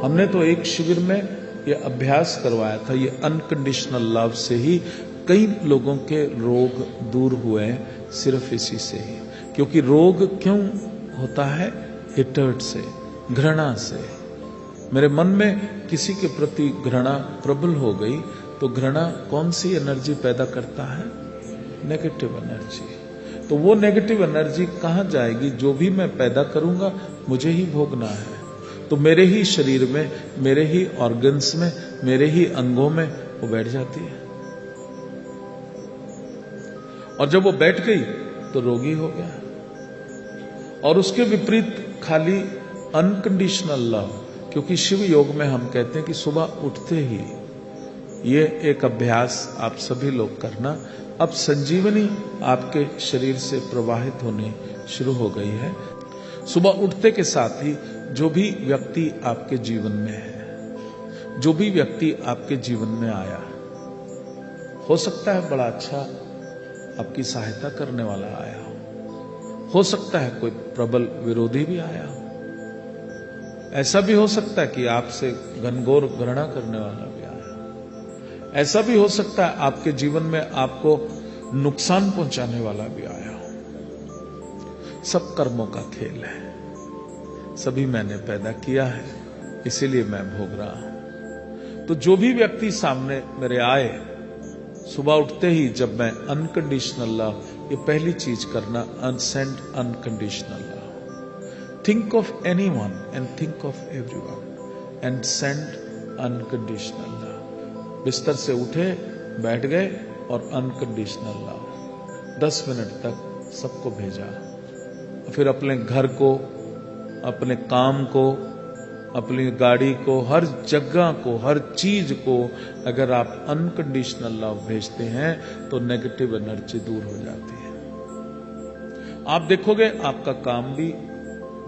हमने तो एक शिविर में ये अभ्यास करवाया था, ये अनकंडीशनल लव से ही कई लोगों के रोग दूर हुए हैं, सिर्फ इसी से ही। क्योंकि रोग क्यों होता है? हेटर्ड से, घृणा से। मेरे मन में किसी के प्रति घृणा प्रबल हो गई तो घृणा कौन सी एनर्जी पैदा करता है? Negative energy. तो वो नेगेटिव एनर्जी कहां जाएगी? जो भी मैं पैदा करूंगा मुझे ही भोगना है। तो मेरे ही शरीर में, मेरे ही ऑर्गन्स में, मेरे ही अंगों में वो बैठ जाती है। और जब वो बैठ गई तो रोगी हो गया। और उसके विपरीत खाली अनकंडीशनल लव, क्योंकि शिव योग में हम कहते हैं कि सुबह उठते ही ये एक अभ्यास आप सभी लोग करना। अब संजीवनी आपके शरीर से प्रवाहित होनी शुरू हो गई है। सुबह उठते के साथ ही जो भी व्यक्ति आपके जीवन में है, जो भी व्यक्ति आपके जीवन में आया, हो सकता है बड़ा अच्छा आपकी सहायता करने वाला आया हो सकता है कोई प्रबल विरोधी भी आया हो, ऐसा भी हो सकता है कि आपसे घनघोर घृणा करने वाला भी आया हो, ऐसा भी हो सकता है आपके जीवन में आपको नुकसान पहुंचाने वाला भी आया हो। सब कर्मों का खेल है, सभी मैंने पैदा किया है, इसीलिए मैं भोग रहा हूं। तो जो भी व्यक्ति सामने मेरे आए, सुबह उठते ही जब मैं अनकंडीशनल लव, ये पहली चीज करना, send unconditional love. Think of anyone and think of everyone and send unconditional love. बिस्तर से उठे, बैठ गए और अनकंडीशनल लव 10 मिनट तक सबको भेजा। फिर अपने घर को, अपने काम को, अपनी गाड़ी को, हर जगह को, हर चीज को अगर आप अनकंडीशनल लव भेजते हैं तो नेगेटिव एनर्जी दूर हो जाती है। आप देखोगे आपका काम भी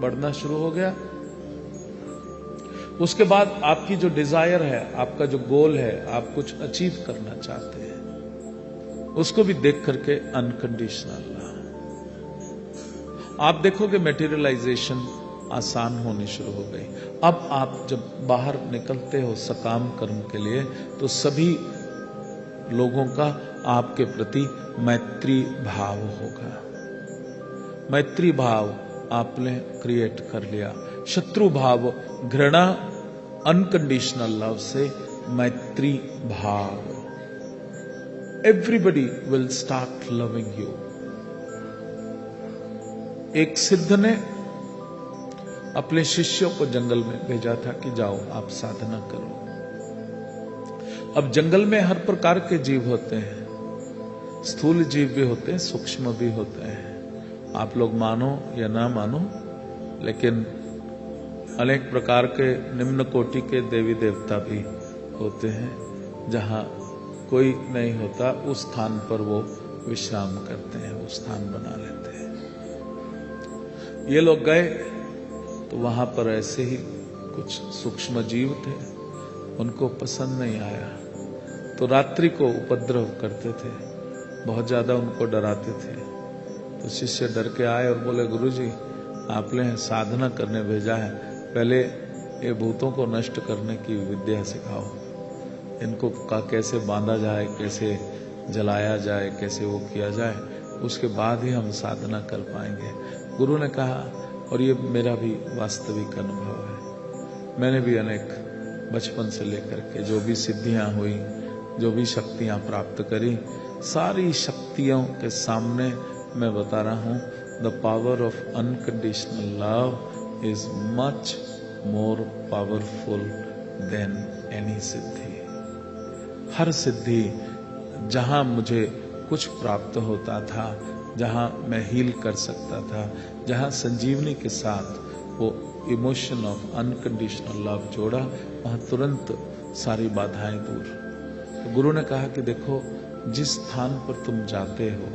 बढ़ना शुरू हो गया। उसके बाद आपकी जो डिजायर है, आपका जो गोल है, आप कुछ अचीव करना चाहते हैं, उसको भी देख करके अनकंडीशनल लव। आप देखोगे मटेरियलाइजेशन आसान होनी शुरू हो गई। अब आप जब बाहर निकलते हो सकाम कर्म के लिए तो सभी लोगों का आपके प्रति मैत्री भाव होगा। मैत्री भाव आपने क्रिएट कर लिया। शत्रु भाव, घृणा, अनकंडीशनल लव से मैत्री भाव। Everybody will start loving you. एक सिद्ध ने अपने शिष्यों को जंगल में भेजा था कि जाओ आप साधना करो। अब जंगल में हर प्रकार के जीव होते हैं, स्थूल जीव भी होते हैं, सूक्ष्म भी होते हैं। आप लोग मानो या ना मानो, लेकिन अनेक प्रकार के निम्न कोटि के देवी देवता भी होते हैं। जहां कोई नहीं होता उस स्थान पर वो विश्राम करते हैं, वो स्थान बना लेते हैं। ये लोग गए तो वहां पर ऐसे ही कुछ सूक्ष्म जीव थे, उनको पसंद नहीं आया तो रात्रि को उपद्रव करते थे, बहुत ज्यादा उनको डराते थे। तो शिष्य डर के आए और बोले, गुरुजी आपने साधना करने भेजा है, पहले ये भूतों को नष्ट करने की विद्या सिखाओ, इनको कैसे बांधा जाए, कैसे जलाया जाए, कैसे वो किया जाए, उसके बाद ही हम साधना कर पाएंगे। गुरु ने कहा, और ये मेरा भी वास्तविक अनुभव है, मैंने भी अनेक बचपन से लेकर के जो भी सिद्धियां हुई, जो भी शक्तियां प्राप्त करी, सारी शक्तियों के सामने मैं बता रहा हूं, the power of unconditional love is much more powerful than any सिद्धि। हर सिद्धि, जहां मुझे कुछ प्राप्त होता था, जहां मैं हील कर सकता था, जहां संजीवनी के साथ वो इमोशन ऑफ अनकंडीशनल लव जोड़ा, वहां तुरंत सारी बाधाएं दूर। तो गुरु ने कहा कि देखो, जिस स्थान पर तुम जाते हो,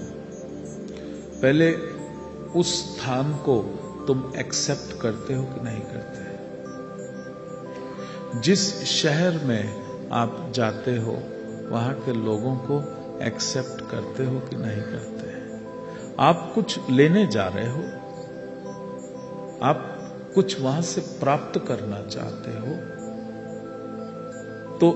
पहले उस स्थान को तुम एक्सेप्ट करते हो कि नहीं करते। जिस शहर में आप जाते हो, वहां के लोगों को एक्सेप्ट करते हो कि नहीं करते। आप कुछ लेने जा रहे हो, आप कुछ वहां से प्राप्त करना चाहते हो, तो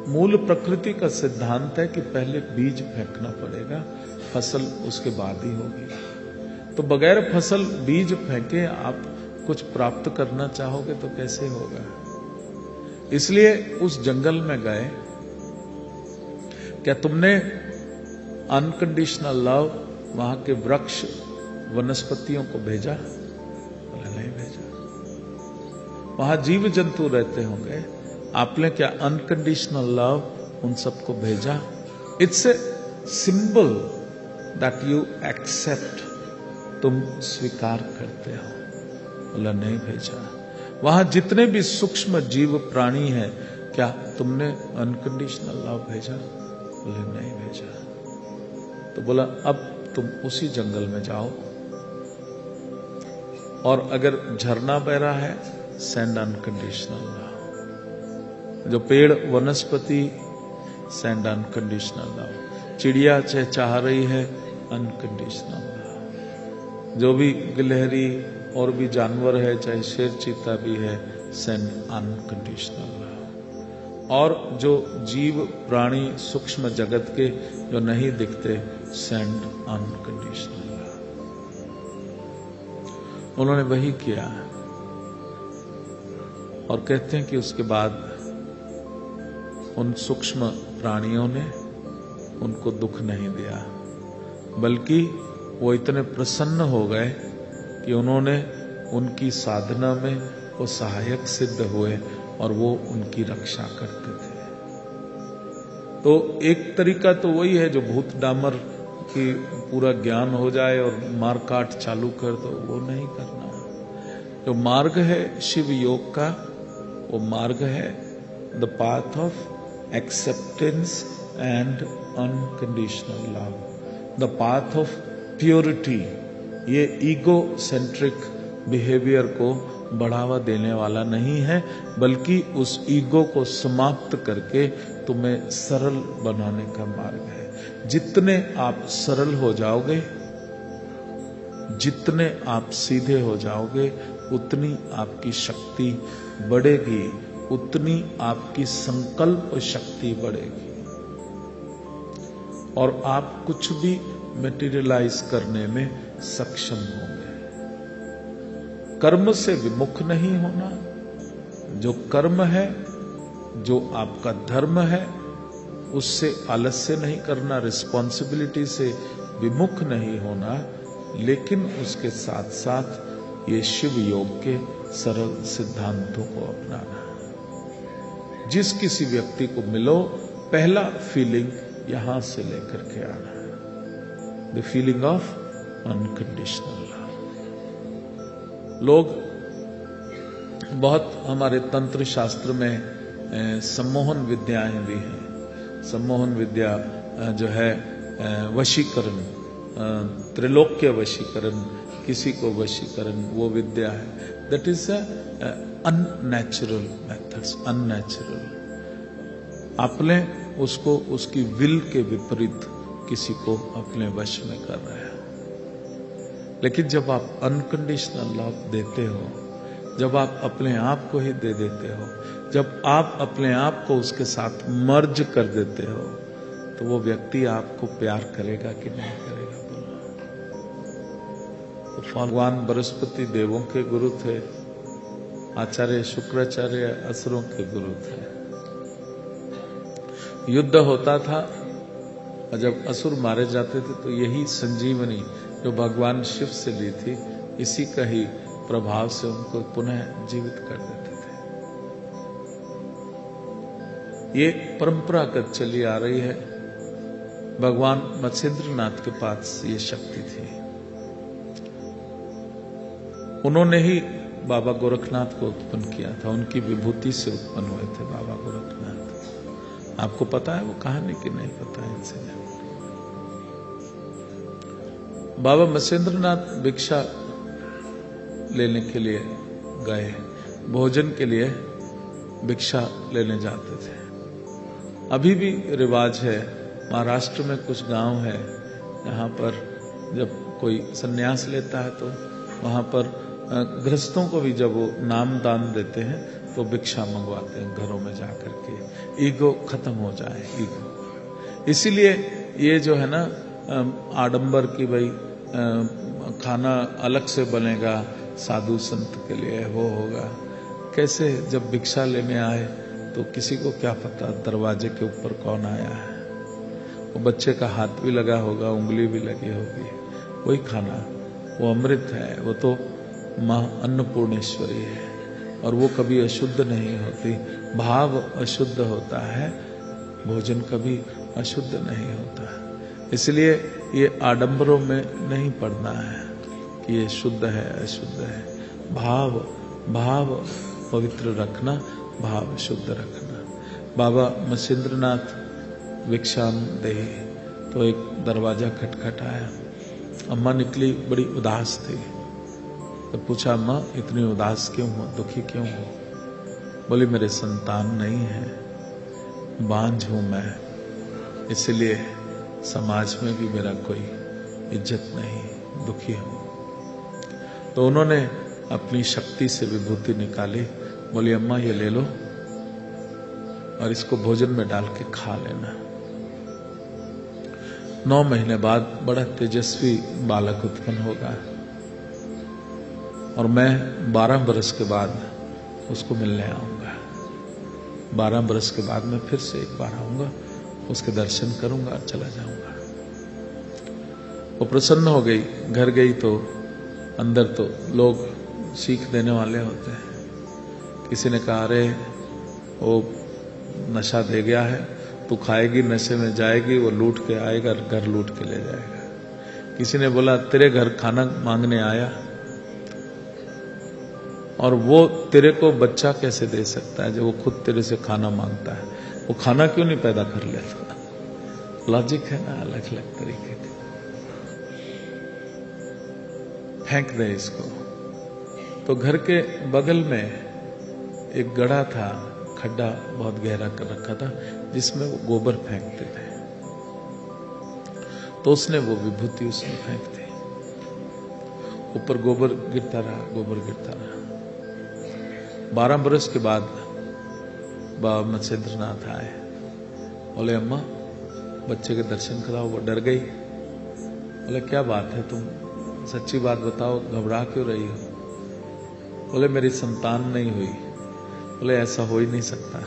मूल प्रकृति का सिद्धांत है कि पहले बीज फेंकना पड़ेगा, फसल उसके बाद ही होगी। तो बगैर फसल बीज फेंके आप कुछ प्राप्त करना चाहोगे तो कैसे होगा? इसलिए उस जंगल में गए। क्या तुमने अनकंडीशनल लव वहां के वृक्ष वनस्पतियों को भेजा? नहीं भेजा। वहां जीव जंतु रहते होंगे, आपने क्या अनकंडीशनल लव उन सबको भेजा? It's a symbol that you accept, तुम स्वीकार करते हो। बोला नहीं भेजा। वहां जितने भी सूक्ष्म जीव प्राणी हैं, क्या तुमने अनकंडीशनल लव भेजा? बोले नहीं भेजा। तो बोला अब तुम उसी जंगल में जाओ, और अगर झरना बह रहा है, सेंड अनकंडीशनल लव। जो पेड़ वनस्पति, सेंड अनकंडीशनल लव। चिड़िया चहचहा रही है, अनकंडीशनल लव। जो भी गिलहरी और भी जानवर है, चाहे शेर चीता भी है, सेंड अनकंडीशनल लव। और जो जीव प्राणी सूक्ष्म जगत के जो नहीं दिखते, सेंड अनकंडीशनल लव। उन्होंने वही किया, और कहते हैं कि उसके बाद उन सूक्ष्म प्राणियों ने उनको दुख नहीं दिया, बल्कि वो इतने प्रसन्न हो गए कि उन्होंने उनकी साधना में वो सहायक सिद्ध हुए और वो उनकी रक्षा करते थे। तो एक तरीका तो वही है, जो भूत डामर की पूरा ज्ञान हो जाए और मार काट चालू कर दो, वो नहीं करना। जो मार्ग है शिव योग का, वो मार्ग है the path of acceptance and unconditional love, the path of purity. ये ईगो सेंट्रिक बिहेवियर को बढ़ावा देने वाला नहीं है, बल्कि उस ईगो को समाप्त करके तुम्हें सरल बनाने का मार्ग है। जितने आप सरल हो जाओगे, जितने आप सीधे हो जाओगे, उतनी आपकी शक्ति बढ़ेगी, उतनी आपकी संकल्प शक्ति बढ़ेगी, और आप कुछ भी मटेरियलाइज करने में सक्षम होंगे। कर्म से विमुख नहीं होना। जो कर्म है, जो आपका धर्म है, उससे आलस्य नहीं करना, रिस्पॉन्सिबिलिटी से विमुख नहीं होना, लेकिन उसके साथ साथ ये शिव योग के सरल सिद्धांतों को अपनाना। जिस किसी व्यक्ति को मिलो, पहला फीलिंग यहां से लेकर के आना, the feeling of unconditional love. लोग बहुत, हमारे तंत्र शास्त्र में सम्मोहन विद्याएं भी हैं। सम्मोहन विद्या जो है वशीकरण, त्रिलोक्य वशीकरण, किसी को वशीकरण, वो विद्या है। That is unnatural methods, unnatural. आपने उसको उसकी विल के विपरीत किसी को अपने वश में कर रहे हैं। लेकिन जब आप अनकंडीशनल लव देते हो, जब आप अपने आप को ही दे देते हो, जब आप अपने आप को उसके साथ मर्ज कर देते हो, तो वो व्यक्ति आपको प्यार करेगा कि नहीं करेगा? तो भगवान बृहस्पति देवों के गुरु थे, आचार्य शुक्राचार्य असुरों के गुरु थे। युद्ध होता था, और जब असुर मारे जाते थे तो यही संजीवनी जो भगवान शिव से ली थी, इसी का ही प्रभाव से उनको पुनः जीवित कर देते थे। ये परंपरागत चली आ रही है। भगवान मत्स्येंद्रनाथ के पास ये शक्ति थी। उन्होंने ही बाबा गोरखनाथ को उत्पन्न किया था, उनकी विभूति से उत्पन्न हुए थे बाबा गोरखनाथ। आपको पता है वो कहानी कि नहीं पता है? इनसे बाबा मत्स्येंद्रनाथ भिक्षा लेने के लिए गए, भोजन के लिए भिक्षा लेने जाते थे। अभी भी रिवाज है, महाराष्ट्र में कुछ गांव है जहां पर जब कोई सन्यास लेता है तो वहां पर गृहस्थों को भी जब वो नाम दान देते हैं तो भिक्षा मंगवाते हैं घरों में जाकर के, ईगो खत्म हो जाए, ईगो। इसीलिए ये जो है ना आडंबर की भाई खाना अलग से बनेगा साधु संत के लिए, वो होगा कैसे? जब भिक्षा लेने आए तो किसी को क्या पता दरवाजे के ऊपर कौन आया है, वो बच्चे का हाथ भी लगा होगा, उंगली भी लगी होगी, वही खाना, वो अमृत है, वो तो मां अन्नपूर्णेश्वरी है और वो कभी अशुद्ध नहीं होती। भाव अशुद्ध होता है, भोजन कभी अशुद्ध नहीं होता। इसलिए ये आडंबरों में नहीं पड़ना है कि ये शुद्ध है अशुद्ध है। भाव पवित्र रखना, भाव शुद्ध रखना। बाबा मच्छिंद्रनाथ भिक्षाम देहि, तो एक दरवाजा खटखटाया। अम्मा निकली, बड़ी उदास थी। तो पूछा, अम्मा इतनी उदास क्यों हो, दुखी क्यों हो? बोली, मेरे संतान नहीं है, बांझ हूं मैं, इसलिए समाज में भी मेरा कोई इज्जत नहीं, दुखी हूं। तो उन्होंने अपनी शक्ति से विभूति निकाली। बोली, अम्मा ये ले लो और इसको भोजन में डाल के खा लेना। 9 महीने बाद बड़ा तेजस्वी बालक उत्पन्न होगा और मैं 12 बरस के बाद उसको मिलने आऊंगा। 12 बरस के बाद मैं फिर से एक बार आऊंगा, उसके दर्शन करूंगा और चला जाऊंगा। वो प्रसन्न हो गई। घर गई तो अंदर तो लोग सीख देने वाले होते हैं। किसी ने कहा, अरे वो नशा दे गया है, तू खाएगी, नशे में जाएगी, वो लूट के आएगा, घर लूट के ले जाएगा। किसी ने बोला, तेरे घर खाना मांगने आया और वो तेरे को बच्चा कैसे दे सकता है जब वो खुद तेरे से खाना मांगता है? वो खाना क्यों नहीं पैदा कर लेता? लॉजिक है ना, अलग अलग तरीके के। फेंक दे इसको। तो घर के बगल में एक गड्ढा था, खड्डा बहुत गहरा कर रखा था, जिसमें वो गोबर फेंकते थे। तो उसने वो विभूति उसमें फेंक दी। ऊपर गोबर गिरता रहा, गोबर गिरता रहा। 12 बरस के बाद बाबा मच्छिंद्रनाथ आए। बोले, अम्मा बच्चे के दर्शन कराओ। वो डर गई। बोले, क्या बात है, तुम सच्ची बात बताओ, घबरा क्यों रही हो? बोले, मेरी संतान नहीं हुई। बोले, ऐसा हो ही नहीं सकता,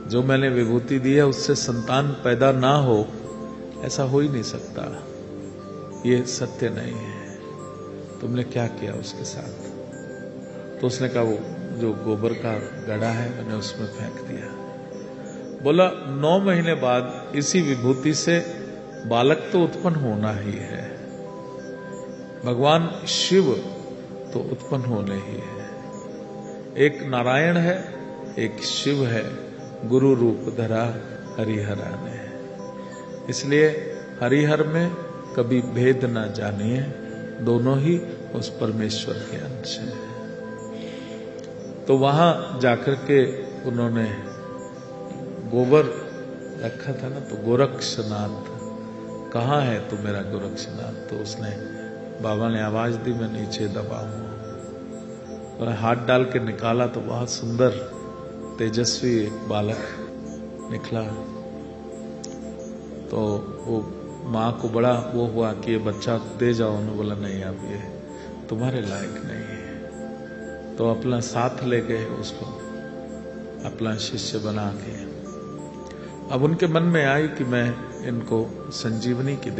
जो मैंने विभूति दी है उससे संतान पैदा ना हो, ऐसा हो ही नहीं सकता, ये सत्य नहीं है। तुमने क्या किया उसके साथ? तो उसने कहा, वो जो गोबर का गड्ढा है मैंने उसमें फेंक दिया। बोला, 9 महीने बाद इसी विभूति से बालक तो उत्पन्न होना ही है। भगवान शिव तो उत्पन्न होने ही है। एक नारायण है, एक शिव है, गुरु रूप धरा हरिहरा ने। इसलिए हरिहर में कभी भेद ना जानिए, दोनों ही उस परमेश्वर के अंश हैं। तो वहां जाकर के उन्होंने गोबर रखा था ना, तो गोरक्षनाथ, कहाँ है तो मेरा गोरक्षनाथ? तो उसने, बाबा ने आवाज दी, मैं नीचे दबा हूं। और हाथ डाल के निकाला तो बहुत सुंदर तेजस्वी एक बालक निकला। तो वो माँ को बड़ा वो हुआ कि ये बच्चा दे जाओ। उन्होंने बोला, नहीं, अब ये तुम्हारे लायक नहीं है। तो अपना साथ ले गए उसको, अपना शिष्य बना के। अब उनके मन में आई कि मैं इनको संजीवनी की